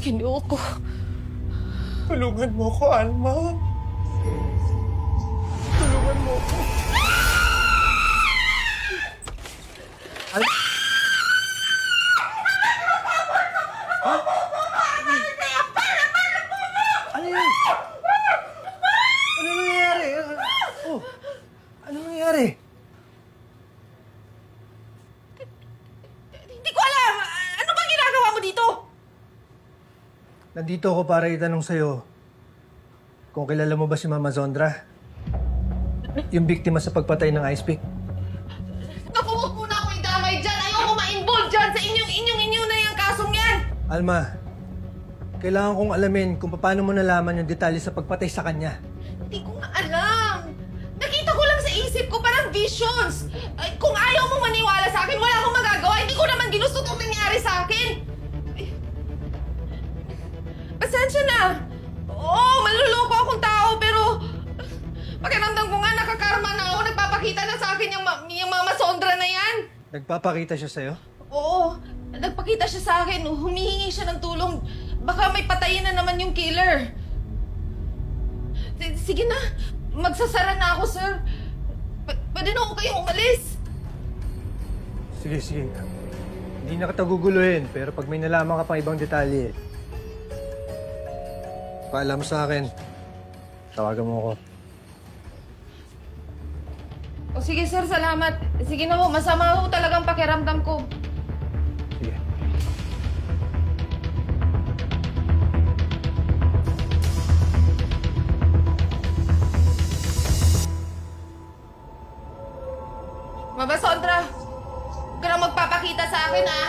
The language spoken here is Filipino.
Ginoo ko. Tulungan mo ko, Alma. Tulungan mo ko. Ano yun? Ano nangyayari? Oh, ano nangyayari? Hindi ko alam! Ano bang ginagawa mo dito? Nandito ako para itanong sa'yo kung kilala mo ba si Mama Zondra? Yung biktima sa pagpatay ng ice pick. Naku, huwag muna ako idamay dyan! Ayoko ma-involve dyan sa inyo na yung kasong yan! Alma, kailangan kong alamin kung paano mo nalaman yung detalye sa pagpatay sa kanya. Hindi ko nga alam. Nakita ko lang sa isip ko, parang visions. Ay, kung ayaw mong maniwala sa akin, wala akong magagawa. Hindi ko naman ginusto itong nangyari sa akin. Ay, pasensya na. Oo, maluloko akong tao, pero pakiramdam ko nga nakakarma na ako. Nagpapakita na sa akin yung Mama Zondra na yan. Nagpapakita siya sa'yo? Oo, nagpakita siya sa akin. Humihingi siya ng tulong. Baka may patayin na naman yung killer. Sige na, magsasara na ako, sir. Pwede na ako kayong umalis. Sige, sige. Hindi na kita guguluhin, pero pag may nalaman ka pang ibang detalye, paalam mo sa akin. Tawagan mo ako. O sige, sir, salamat. Sige na ho, masama ho talagang pakiramdam ko. Sige. Mama Zondra, huwag ka na magpapakita sa akin, ha?